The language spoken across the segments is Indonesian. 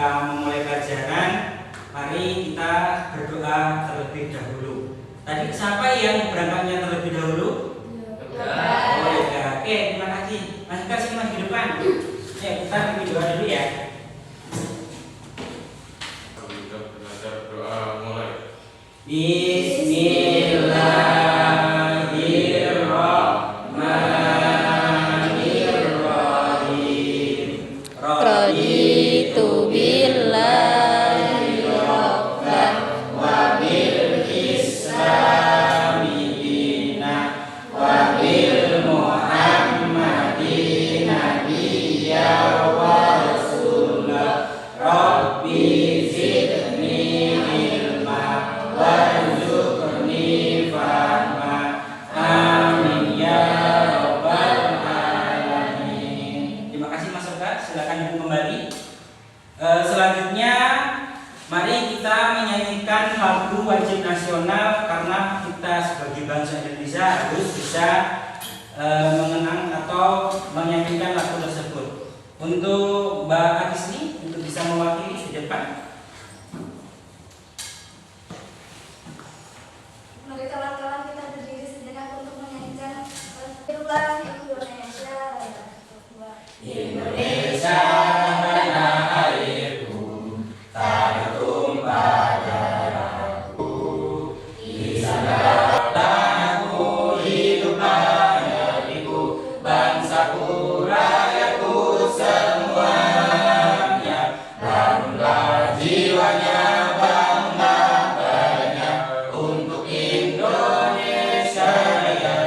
kita memulai pelajaran, mari kita berdoa terlebih dahulu. Tadi siapa yang berangkatnya terlebih dahulu? Oh ya, oke, terima kasih. Mas kasih mas di depan. Ya, kita berdoa dulu ya. Kita belajar doa mulai. Bismillahirrahmanirrahim. Raditu billahi rabban wa bil islami dinan wa bil muhammadin nabiyya wa rasulah. Rabbi zidni ilma warzuqni fahma. Amin ya rabbal alamin. Terima kasih Mas Oka, silakan ibu kembali. Selanjutnya mari kita menyanyikan lagu wajib nasional, karena kita sebagai bangsa Indonesia harus bisa mengenang atau menyanyikan lagu tersebut. Untuk Mbak Agisni untuk bisa mewakili di depan. Mari kawan-kawan kita berdiri sejenak untuk menyanyikan Indonesia Raya. Indonesia tanah airku, tanah tumpah darahku, di sana tanahku, hiduplah negeriku, bangsaku, rakyatku semuanya. Bangunlah jiwanya, bangunlah badannya untuk Indonesia Raya.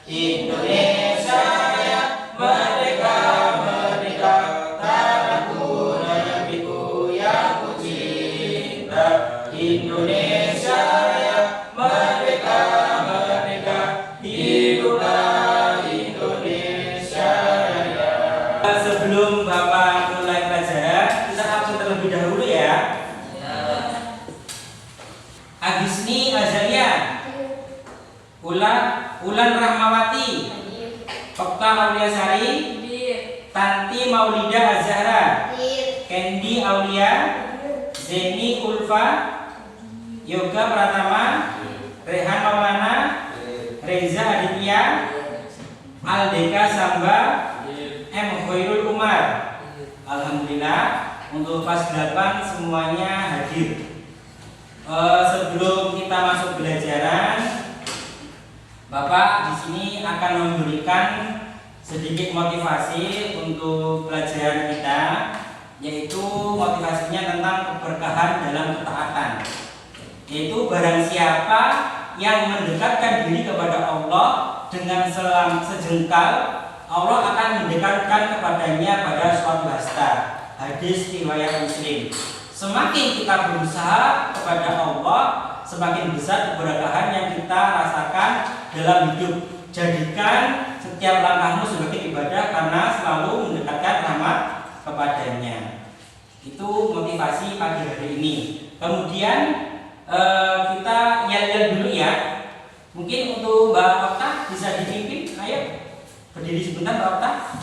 Indonesia Raya, merdeka, merdeka, tanahku, negeriku yang ku cinta. Indonesia Raya, merdeka, merdeka, hiduplah Indonesia Raya. Sebelum Bapak mulai pelajaran, kita absen terlebih dahulu ya. Agisni Azalia, Ulan Rahmawati, Okta Auliasari, Tanti Maulida Azhara, Kendi Aulia, Zeni Ulfa, Yoga Pratama, Rehan Maulana, Reza Aditya, Aldeka Samba, M. Khairul Umar. Alhamdulillah untuk kelas 8 semuanya hadir. Sebelum kita masuk pelajaran, Bapak di sini akan memberikan sedikit motivasi untuk pelajaran kita, yaitu motivasinya tentang keberkahan dalam ketaatan. Yaitu barang siapa yang mendekatkan diri kepada Allah dengan sejengkal, Allah akan mendekatkan kepadanya pada suatu hasta. Hadis riwayat Muslim. Semakin kita berusaha kepada Allah, semakin besar keberkahan yang kita rasakan dalam hidup. Jadikan setiap langkahmu sebagai ibadah karena selalu mendekatkan rahmat kepadanya. Itu motivasi pagi hari ini. Kemudian kita yel-yel dulu ya. Mungkin untuk Mbak Okta bisa dipimpin. Ayo berdiri sebentar Mbak Okta.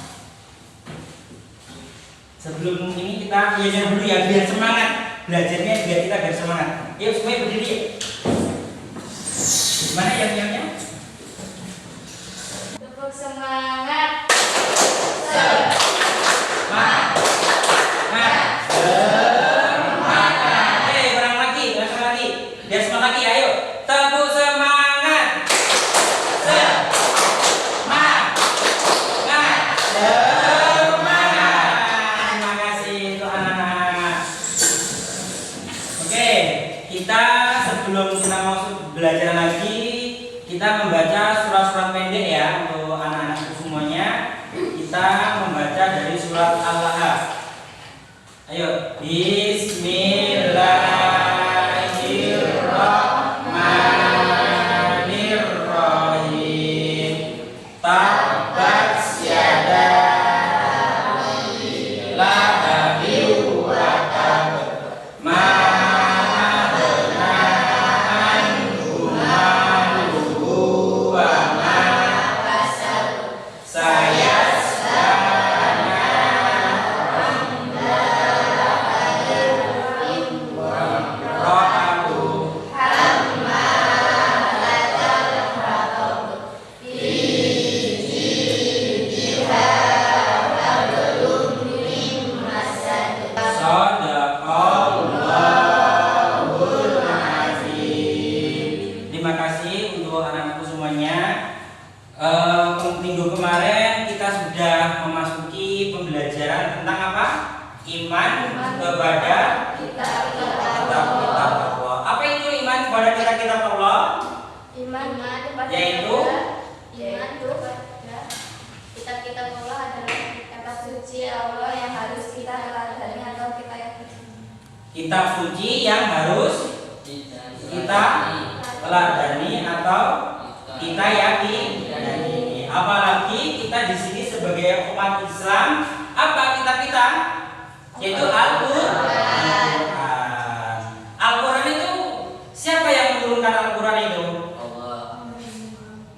Sebelum ini kita yel-yel dulu ya, biar semangat belajarnya, biar kita biar semangat. Yuk semuanya berdiri. Gimana yang-yangnya? Tepuk semangat. Semangat. Kurang lagi, biar semangat lagi. Ayo, tepuk semangat. Semangat. Terima kasih untuk anak-anak. Oke, kita sebelum kita masuk belajar lagi, kita membaca surat-surat pendek ya untuk anak-anak semuanya. Kita membaca dari surat Al-Lahab. Ayo, Bismillahirrahmanirrahim. Tabbat yada lahabin wa tab, ma aghna anhu maluhu wa ma kasab, sayaslana Minggu kemarin kita sudah memasuki pembelajaran tentang apa? Iman kepada kitab-kitab Allah. Apa itu iman kepada kitab-kitab Allah? Iman kepada Yaitu kitab-kitab Allah adalah kitab suci Allah yang harus kita teladani atau kita yakini. Kitab suci yang harus kita teladani atau kita yakini. Apalagi kita di sini sebagai umat Islam, apa kita? Yaitu Al-Quran. Al-Quran itu siapa yang menurunkan Al-Quran itu?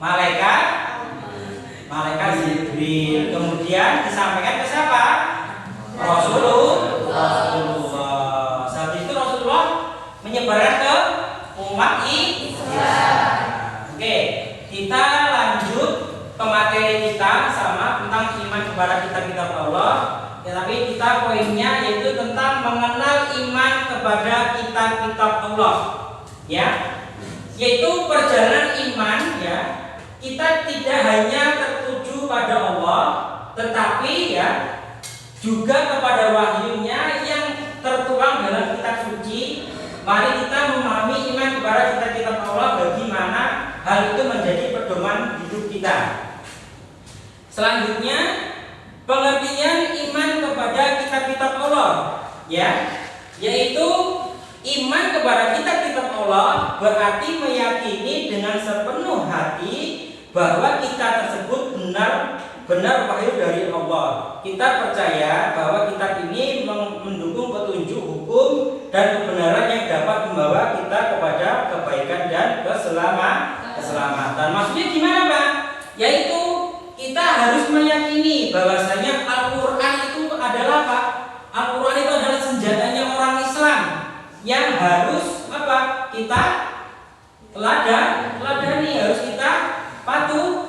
Malaikat Jibril. Kemudian disampaikan ke siapa? Rasulullah. Saat itu Rasulullah menyebarkan ke umat Islam. Oke, kita lanjut ke materi kita sama tentang iman kepada kitab-kitab Allah. Tetapi kita poinnya yaitu tentang mengenal iman kepada kitab-kitab Allah. Ya. Yaitu perjalanan iman ya. Kita tidak hanya tertuju pada Allah, tetapi ya juga kepada wahyunya yang tertuang dalam kitab suci. Mari kita memahami iman kepada kitab-kitab Allah, bagaimana hal itu menjadi pedoman hidup kita. Selanjutnya, pengertian iman kepada kitab-kitab Allah, ya, yaitu iman kepada kitab-kitab Allah berarti meyakini dengan sepenuh hati bahwa kitab tersebut benar wahyu dari Allah. Kita percaya bahwa kitab ini mendukung petunjuk hukum dan kebenaran yang dapat membawa kita kepada kebaikan dan keselamatan. Maksudnya gimana, Pak? Yaitu kita harus meyakini bahwasanya Al-Quran itu adalah apa? Al-Quran itu adalah senjatanya orang Islam yang harus apa? Kita teladani, harus kita patuhi.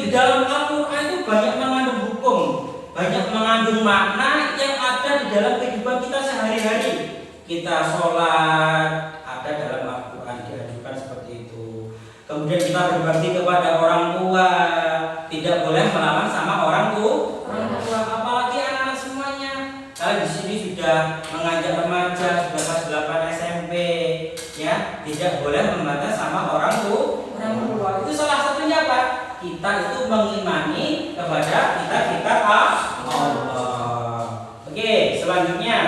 Di dalam Al-Quran itu banyak mengandung hukum, banyak mengandung makna yang ada di dalam kehidupan kita sehari-hari. Kita sholat ada dalam Al-Quran diajarkan seperti itu. Kemudian kita berbakti kepada orang tua, tidak boleh melawan sama orang tua. Apalagi anak-anak semuanya. Kalian di sini sudah mengajak remaja, sudah kelas 8 SMP, ya, tidak boleh membantah sama orang tua. Itu salah satunya apa? Kita itu mengimani kepada kitab-kitab Allah. Oke, selanjutnya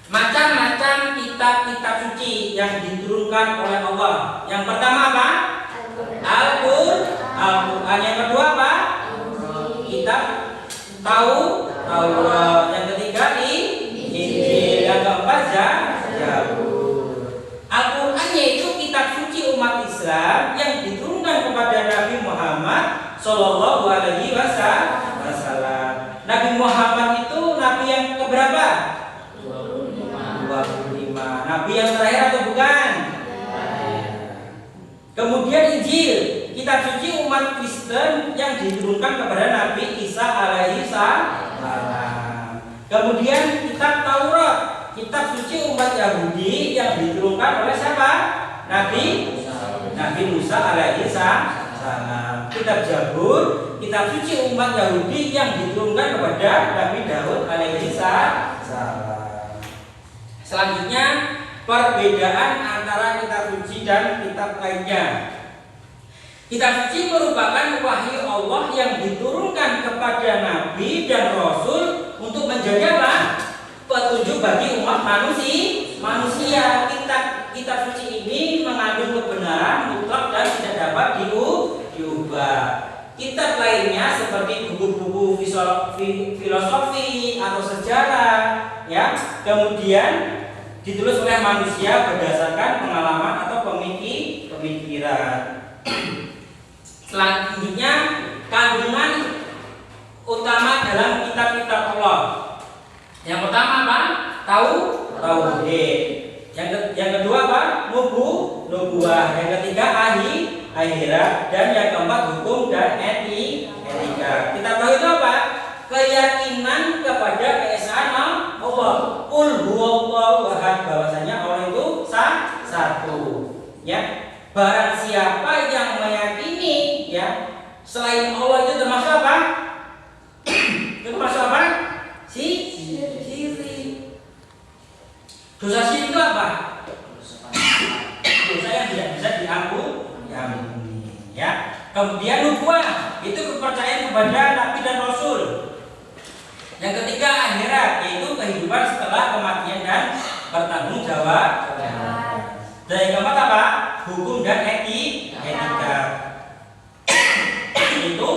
macam-macam kitab-kitab suci yang diturunkan oleh Allah. Yang pertama apa? Al-Quran. Yang kedua apa? Kitab Taurat. Yang ketiga Injil. Yang keempat Zabur. Al-Quran yaitu kitab suci umat Islam yang diturunkan kepada Nabi Muhammad Sallallahu Alaihi Wasallam. Nabi Muhammad itu nabi yang keberapa? 25. Nabi yang terakhir atau bukan? Kemudian Injil, kitab suci umat Kristen yang diturunkan kepada Nabi Isa alaihi salam. Kemudian kitab Taurat, kitab suci umat Yahudi yang diturunkan oleh siapa? Nabi Musa alaihi salam. Kitab Zabur, kitab suci umat Yahudi yang diturunkan kepada Nabi Daud alaihi salam. Selanjutnya, perbedaan antara kitab suci dan kitab lainnya. Kitab suci merupakan wahyu Allah yang diturunkan kepada nabi dan rasul untuk menjadi apa? Petunjuk bagi umat manusia. Kitab suci ini mengandung kebenaran mutlak dan tidak dapat diubah. Kitab lainnya seperti buku-buku filosofi atau sejarah, ya, kemudian ditulis oleh manusia berdasarkan pengalaman atau pemikiran. Selanjutnya, kandungan utama dalam kitab-kitab Allah. Yang pertama apa? Tauhid. Yang kedua apa? Nubuwah. Yang ketiga akhirat. Dan yang keempat hukum dan etika. Kita tahu itu apa? Keyakinan kepada keesaan Allah. Qul huwallahu ahad, bahwasanya Allah itu satu. Ya. Barang siapa yang meyakini ya ya. Selain Allah itu termasuk apa? Itu termasuk apa? Syirik. Dosa syirik itu apa? Dosa yang tidak bisa diampuni. Ya. Kemudian nubuah, itu kepercayaan kepada Nabi dan Rasul. Yang ketiga akhirat, yaitu kehidupan setelah kematian dan bertanggung jawab. Dan yang keempat apa? Hukum dan etika. Itu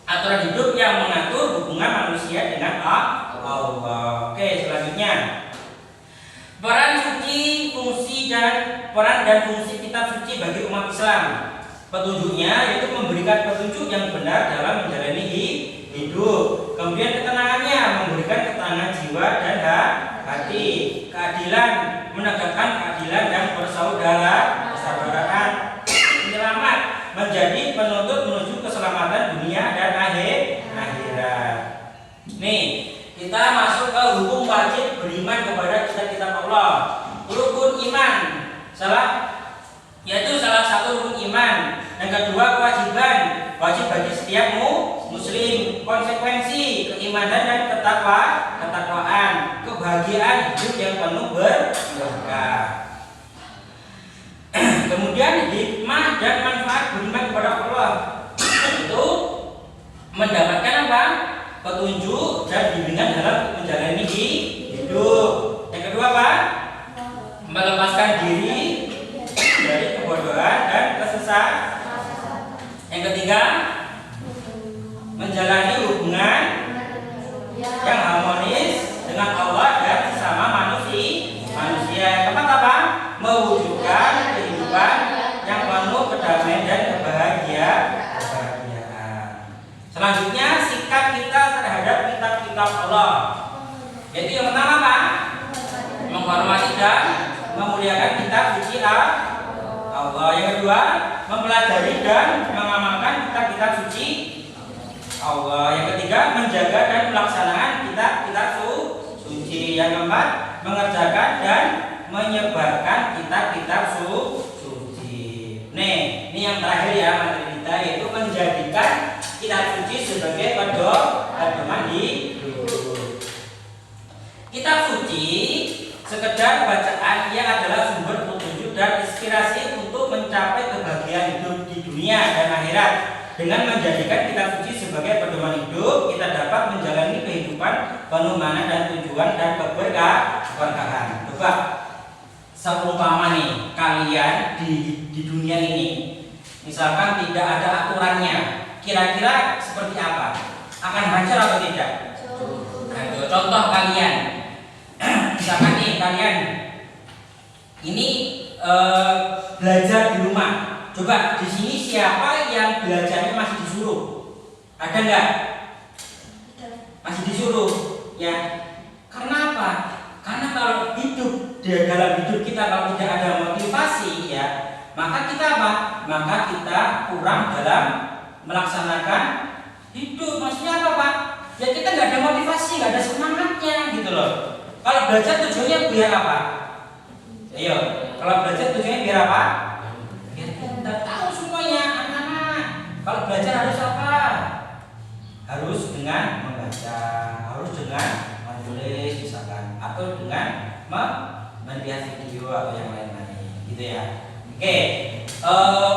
aturan hidup yang mengatur hubungan manusia dengan Allah. Oke, selanjutnya peran dan fungsi kitab suci bagi umat Islam. Petunjuknya yaitu memberikan petunjuk yang benar dalam menjalani hidup. Kemudian ketenangannya, memberikan ketenangan jiwa dan hati. Keadilan, menegakkan keadilan dan persaudaraan. Penyelamat, menjadi penuntut menuju keselamatan dunia dan akhirat. Nih, kita masuk ke hukum wajib beriman kepada kitab-kitab Allah. Rukun iman, yaitu salah satu rukun iman. Yang kedua kewajiban, wajib bagi setiap muslim. Konsekuensi keimanan dan ketakwaan, kebahagiaan hidup yang penuh berkah. Kemudian hikmah dan manfaat beriman kepada Allah, itu mendapatkan apa? Petunjuk dan bimbingan dalam menjalani hidup. Yang kedua apa? Melepaskan diri dari kebodohan dan kesesatan. Yang ketiga, menjalani hubungan yang harmonis dengan Allah dan sesama manusia. Yang keempat apa? Mewujudkan kehidupan yang penuh kedamaian dan kebahagiaan. Selanjutnya, sikap kita terhadap kitab-kitab Allah, yaitu yang pertama apa? Menghormati dan memuliakan kitab suci Allah. Yang kedua, mempelajari dan mengamalkan kitab-kitab suci Allah. Yang ketiga, menjaga dan melaksanakan kitab-kitab suci. Yang keempat, mengerjakan dan menyebarkan kitab-kitab suci. Nih, ini yang terakhir ya materi kita, yaitu menjadikan kitab suci sebagai pedoman hidup. Kitab suci sekedar bacaan, ia adalah sumber petunjuk dan inspirasi untuk mencapai kebahagiaan hidup di dunia dan akhirat. Dengan menjadikan kitab suci sebagai pedoman hidup, kita dapat menjalani kehidupan penuh makna dan tujuan dan keberkahan. Coba seumpama nih kalian di dunia ini, misalkan tidak ada aturannya, kira-kira seperti apa? Akan hancur atau tidak? Nah, contoh kalian, misalkan nih kalian ini belajar di rumah. Coba di sini siapa yang belajarnya masih disuruh? Ada nggak? Masih disuruh, ya. Karena apa? Karena kalau dalam hidup kita kalau tidak ada motivasi, ya, maka kita apa? Maka kita kurang dalam melaksanakan hidup. Maksudnya apa, Pak? Ya kita nggak ada motivasi, nggak ada semangatnya, gitu loh. Kalau belajar tujuannya biar apa? Ayo, kalau belajar tujuannya biar apa? Biar kita tahu semuanya, anak-anak. Kalau belajar harus apa? Harus dengan membaca, harus dengan menulis misalkan, atau dengan melihat video atau yang lain-lain, gitu ya. Oke,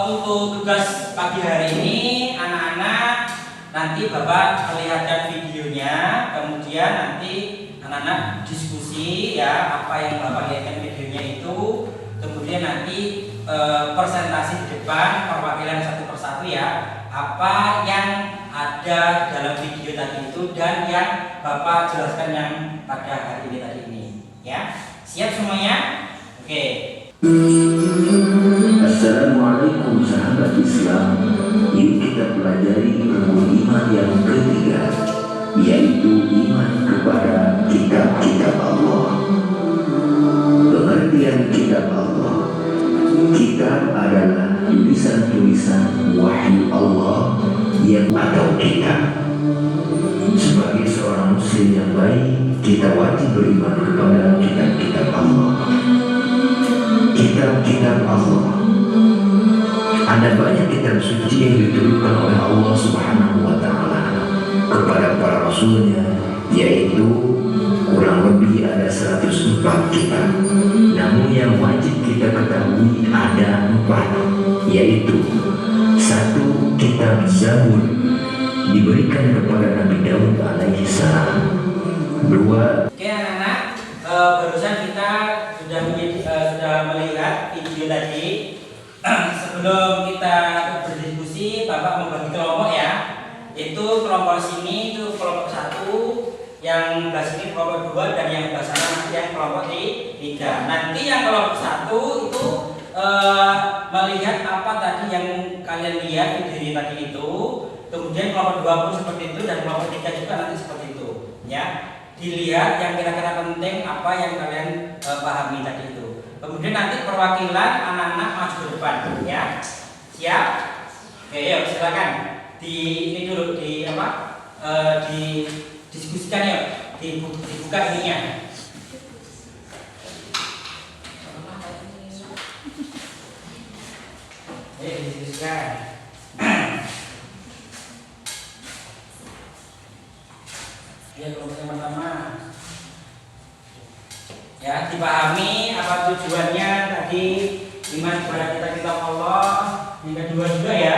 untuk tugas pagi hari ini anak-anak, nanti Bapak melihatkan videonya, kemudian nanti anak-anak diskusi ya apa yang Bapak lihatkan videonya itu, kemudian nanti presentasi di depan perwakilan satu persatu ya, apa yang ada dalam video tadi itu dan yang Bapak jelaskan yang pada hari ini tadi ini ya. Siap semuanya? Oke. Assalamualaikum sahabat Islam. Yuk kita pelajari rukun iman yang ketiga, yaitu iman kepada kitab-kitab Allah. Pengertian kitab Allah. Kitab adalah tulisan-tulisan wahyu Allah yang atau kitab. Sebagai seorang muslim yang baik, kita wajib beriman kepada kitab-kitab Allah. Kitab-kitab Allah. Ada banyak kitab suci yang diturunkan oleh Allah Subhanahu wa Ta'ala kepada para rasulnya, yaitu kurang lebih ada 104 kitab. Namun yang wajib kita ketahui ada 4, yaitu 1. Kitab Zabur diberikan kepada Nabi Daud alaihi salam. 2. Oke anak-anak, barusan kita sudah melihat video tadi. Sebelum kita berdiskusi, Bapak membagi kelompok ya. Itu kelompok sini itu kelompok 1, yang belah sini kelompok 2, dan yang belah sana nanti yang kelompok 3. Nanti yang kelompok 1 itu melihat apa tadi yang kalian lihat di tadi itu. Kemudian kelompok 2 pun seperti itu, dan kelompok 3 juga nanti seperti itu. Ya, dilihat yang kira-kira penting apa yang kalian pahami tadi itu. Kemudian nanti perwakilan anak-anak maju ke depan, ya. Siap? Oke, yuk silakan. Ini dulu didiskusikan yuk. Dibuka ininya. Didiskusikan. Ya, kelompok yang pertama. Ya, dipahami apa tujuannya tadi, iman kepada kitab Allah. Yang kedua juga ya.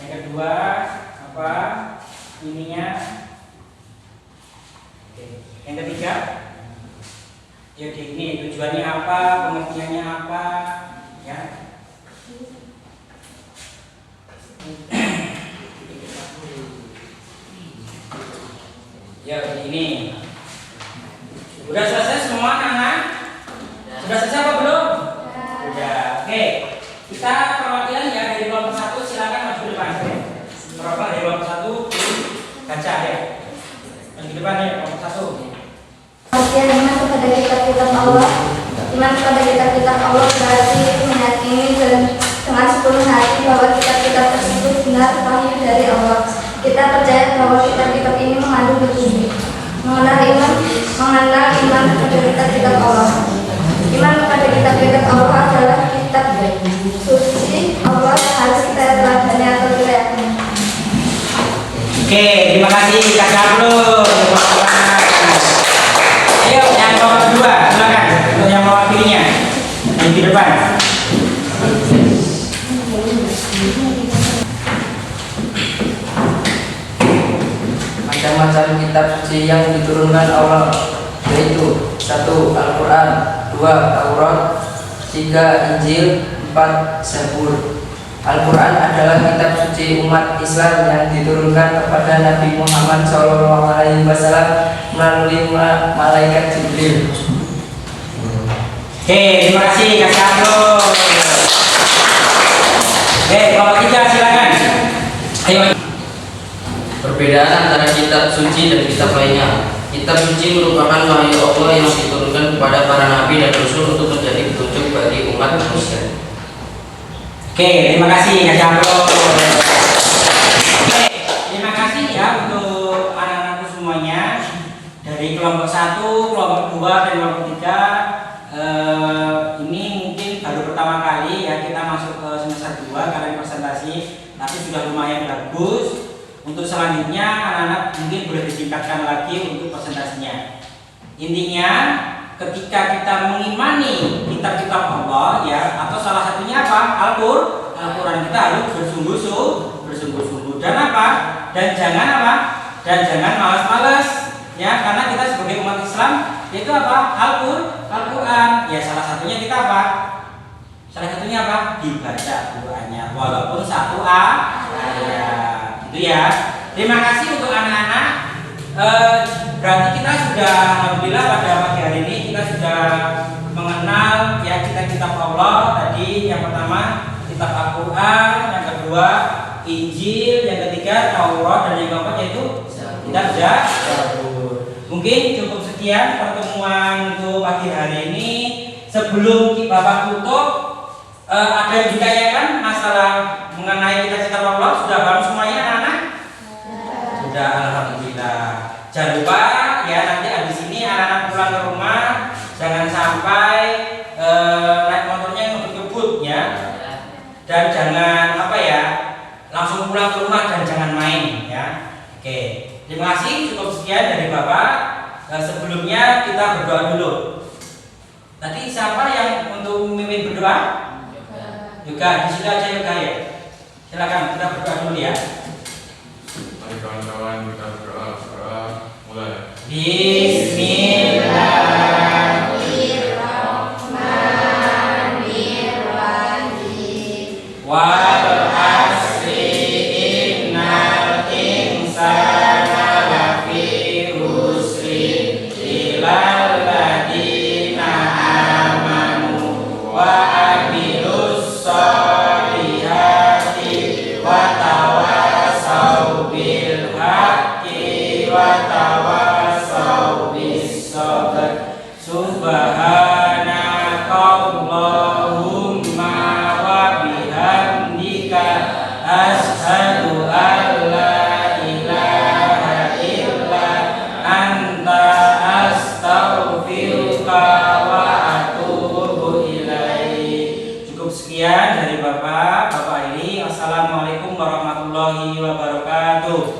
Yang kedua apa ininya? Oke. Yang ketiga, ya ini tujuannya apa, pengertiannya apa, ya. Ya ini. Sudah selesai semua anak-anak? Sudah selesai apa belum? Sudah. Oke. Kita perwakilan ya dari kelompok 1 silakan maju ke depan. Perwakilan dari kelompok 1 baca ya. Maju ke depan ya kelompok 1. Pengertian iman kepada kitab-kitab Allah. Iman kepada kitab-kitab Allah berarti meyakini dengan sepenuh hati bahwa kitab-kitab tersebut benar wahyu dari Allah. Kita percaya bahwa kitab-kitab ini mengandung petunjuk. Mengenal iman kepada kitab-kitab Allah. Iman kepada kitab-kitab Allah adalah kitab suci Allah yang harus kita teladani atau kita yakini. Oke, terima kasih Kak Syafrul. Ayo yang nomor 2, silakan untuk yang mewakilinya. Yang di depan. Macam-macam kitab suci yang diturunkan Allah, yaitu 1. Al-Quran, 2. Taurat, 3. Injil, 4. Zabur. Al-Quran adalah kitab suci umat Islam yang diturunkan kepada Nabi Muhammad SAW melalui malaikat Jibril. Oke, terima kasih Kak Syafrul. Oke, kelompok 3 silakan. Ayo. Perbedaan antara kitab suci dan kitab lainnya. Kitab suci merupakan wahyu Allah yang diturunkan kepada para nabi dan rasul untuk menjadi petunjuk bagi umat manusia. Oke, terima kasih Kak Syafrul. Oke, terima kasih ya untuk anak-anakku semuanya dari kelompok 1, kelompok 2, dan kelompok 3. Ini mungkin baru pertama kali ya kita masuk ke semester 2 kalian presentasi, tapi sudah lumayan bagus. Untuk selanjutnya anak-anak mungkin boleh ditingkatkan lagi untuk presentasinya. Intinya ketika kita mengimani kitab-kitab Allah ya, atau salah satunya apa? Al-Quran, kita harus bersungguh-sungguh dan apa? Dan jangan apa? Dan jangan malas-malas ya, karena kita sebagai umat Islam itu apa? Al-Quran. Ya salah satunya kita apa? Salah satunya apa? Dibaca Qurannya walaupun 1 ayat. Itu ya. Terima kasih untuk anak-anak. Berarti kita sudah alhamdulillah pada pagi hari ini kita sudah mengenal ya kitab-kitab Allah tadi. Yang pertama kitab Al-Quran, yang kedua Injil, yang ketiga Taurat, dan yang keempat yaitu kitab Zabur. Mungkin cukup sekian pertemuan untuk pagi hari ini. Sebelum Bapak tutup, ada yang ditanyakan masalah mengenai kitab-kitab Allah? Sudah paham semuanya anak-anak? Sudah, alhamdulillah. Jangan lupa ya, nanti habis ini anak-anak pulang ke rumah jangan sampai naik motornya ngebut-ngebut ya. Dan jangan apa ya, rumah dan jangan main ya. Oke, terima kasih, cukup sekian dari Bapak. Sebelumnya kita berdoa dulu. Tadi siapa yang untuk memimpin berdoa? Yoga, di situ aja Yoga ya. Silakan kita berdoa dulu ya. Mari kawan-kawan kita berdoa mulai. Bismillahirrahmanirrahim. Wal asri innal insana lafi khusrin illal ladzina amanu wa amilus sholihati wa tawassaw bil haqqi wa tawassaw bis sabr. Subhanakallahumma wa bihamdika asyhadu an la ilaha illa anta astaghfiruka wa atubu ilaik. Cukup sekian dari Bapak ini. Assalamualaikum warahmatullahi wabarakatuh.